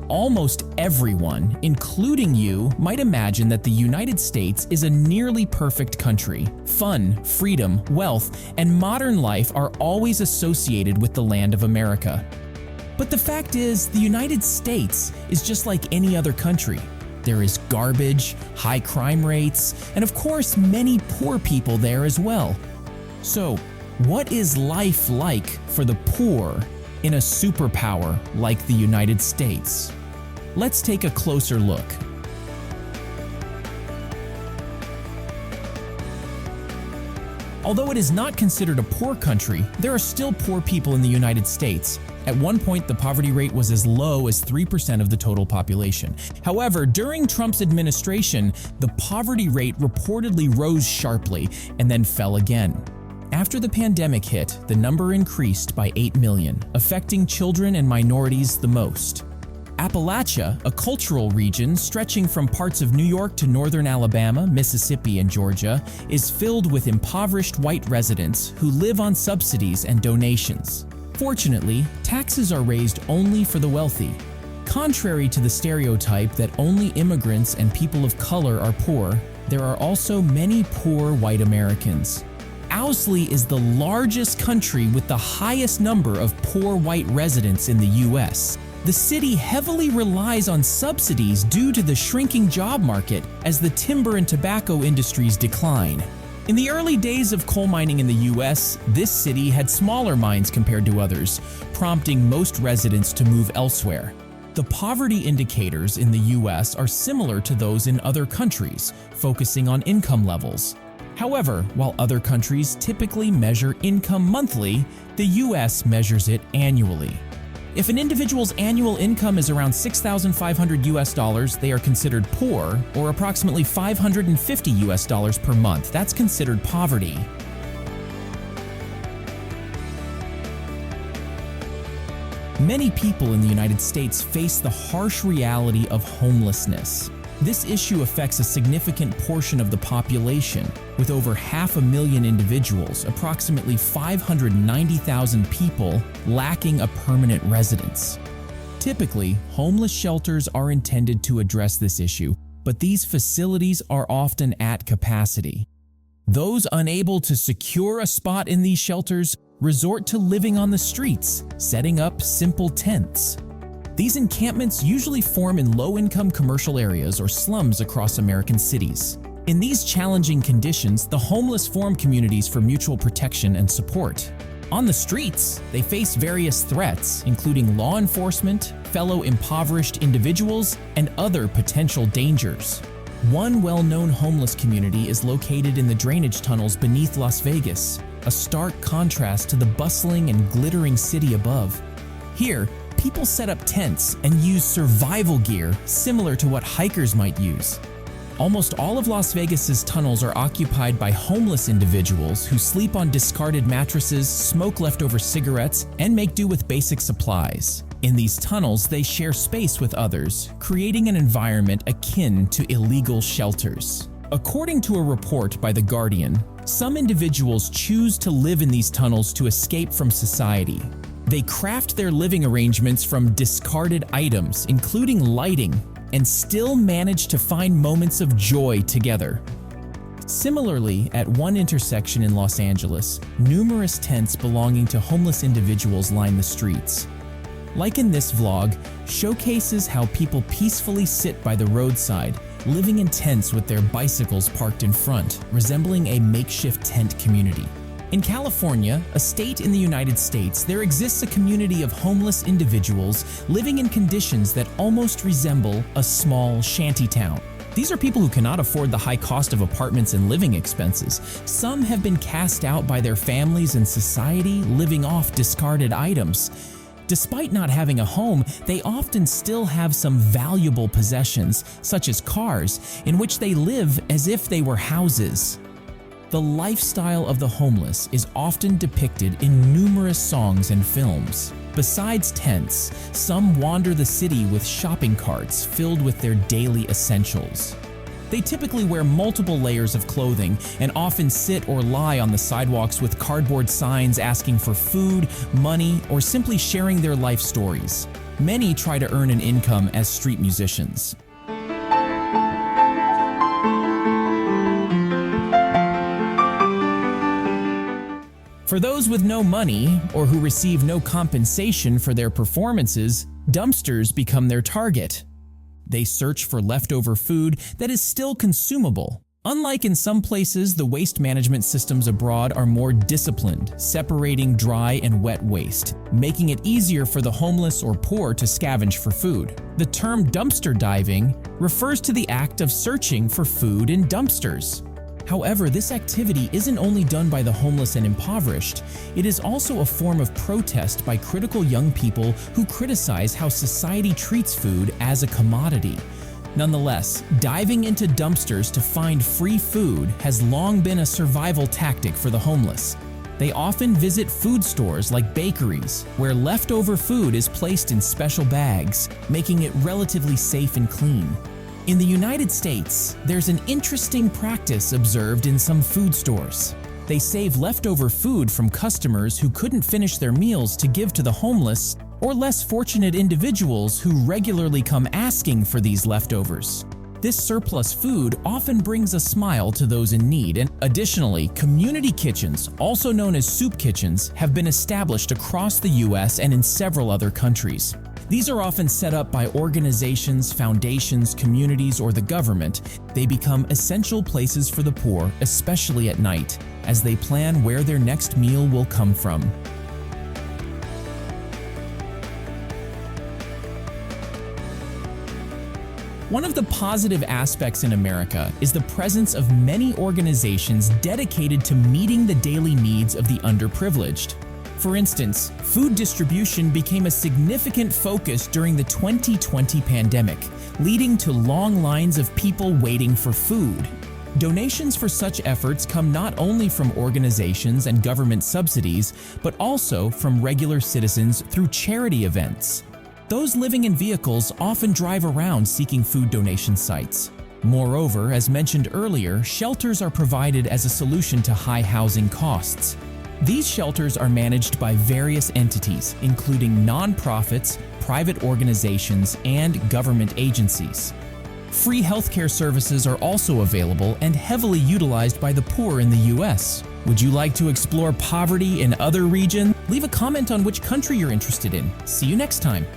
Almost everyone, including you, might imagine that the United States is a nearly perfect country. Fun, freedom, wealth, and modern life are always associated with the land of America. But the fact is, the United States is just like any other country. There is garbage, high crime rates, and of course, many poor people there as well. So, what is life like for the poor in a superpower like the United States? Let's take a closer look. Although it is not considered a poor country, there are still poor people in the United States. At one point, the poverty rate was as low as 3% of the total population. However, during Trump's administration, the poverty rate reportedly rose sharply and then fell again. After the pandemic hit, the number increased by 8 million, affecting children and minorities the most. Appalachia, a cultural region stretching from parts of New York to northern Alabama, Mississippi, and Georgia, is filled with impoverished white residents who live on subsidies and donations. Fortunately, taxes are raised only for the wealthy. Contrary to the stereotype that only immigrants and people of color are poor, there are also many poor white Americans. Owsley is the largest country with the highest number of poor white residents in the U.S. The city heavily relies on subsidies due to the shrinking job market as the timber and tobacco industries decline. In the early days of coal mining in the U.S., this city had smaller mines compared to others, prompting most residents to move elsewhere. The poverty indicators in the U.S. are similar to those in other countries, focusing on income levels. However, while other countries typically measure income monthly, the U.S. measures it annually. If an individual's annual income is around $6,500, they are considered poor, or approximately $550 per month. That's considered poverty. Many people in the United States face the harsh reality of homelessness. This issue affects a significant portion of the population, with over 500,000 individuals, approximately 590,000 people, lacking a permanent residence. Typically, homeless shelters are intended to address this issue, but these facilities are often at capacity. Those unable to secure a spot in these shelters resort to living on the streets, setting up simple tents. These encampments usually form in low-income commercial areas or slums across American cities. In these challenging conditions, the homeless form communities for mutual protection and support. On the streets, they face various threats, including law enforcement, fellow impoverished individuals, and other potential dangers. One well-known homeless community is located in the drainage tunnels beneath Las Vegas, a stark contrast to the bustling and glittering city above. Here, people set up tents and use survival gear similar to what hikers might use. Almost all of Las Vegas's tunnels are occupied by homeless individuals who sleep on discarded mattresses, smoke leftover cigarettes, and make do with basic supplies. In these tunnels, they share space with others, creating an environment akin to illegal shelters. According to a report by The Guardian, some individuals choose to live in these tunnels to escape from society. They craft their living arrangements from discarded items, including lighting, and still manage to find moments of joy together. Similarly, at one intersection in Los Angeles, numerous tents belonging to homeless individuals line the streets. Like in this vlog, showcases how people peacefully sit by the roadside, living in tents with their bicycles parked in front, resembling a makeshift tent community. In California, a state in the United States, there exists a community of homeless individuals living in conditions that almost resemble a small shantytown. These are people who cannot afford the high cost of apartments and living expenses. Some have been cast out by their families and society, living off discarded items. Despite not having a home, they often still have some valuable possessions, such as cars, in which they live as if they were houses. The lifestyle of the homeless is often depicted in numerous songs and films. Besides tents, some wander the city with shopping carts filled with their daily essentials. They typically wear multiple layers of clothing and often sit or lie on the sidewalks with cardboard signs asking for food, money, or simply sharing their life stories. Many try to earn an income as street musicians. For those with no money or who receive no compensation for their performances, dumpsters become their target. They search for leftover food that is still consumable. Unlike in some places, the waste management systems abroad are more disciplined, separating dry and wet waste, making it easier for the homeless or poor to scavenge for food. The term dumpster diving refers to the act of searching for food in dumpsters. However, this activity isn't only done by the homeless and impoverished, it is also a form of protest by critical young people who criticize how society treats food as a commodity. Nonetheless, diving into dumpsters to find free food has long been a survival tactic for the homeless. They often visit food stores like bakeries, where leftover food is placed in special bags, making it relatively safe and clean. In the United States, there's an interesting practice observed in some food stores. They save leftover food from customers who couldn't finish their meals to give to the homeless or less fortunate individuals who regularly come asking for these leftovers. This surplus food often brings a smile to those in need, and additionally, community kitchens, also known as soup kitchens, have been established across the US and in several other countries. These are often set up by organizations, foundations, communities, or the government. They become essential places for the poor, especially at night, as they plan where their next meal will come from. One of the positive aspects in America is the presence of many organizations dedicated to meeting the daily needs of the underprivileged. For instance, food distribution became a significant focus during the 2020 pandemic, leading to long lines of people waiting for food. Donations for such efforts come not only from organizations and government subsidies, but also from regular citizens through charity events. Those living in vehicles often drive around seeking food donation sites. Moreover, as mentioned earlier, shelters are provided as a solution to high housing costs. These shelters are managed by various entities, including nonprofits, private organizations, and government agencies. Free healthcare services are also available and heavily utilized by the poor in the US. Would you like to explore poverty in other regions? Leave a comment on which country you're interested in. See you next time.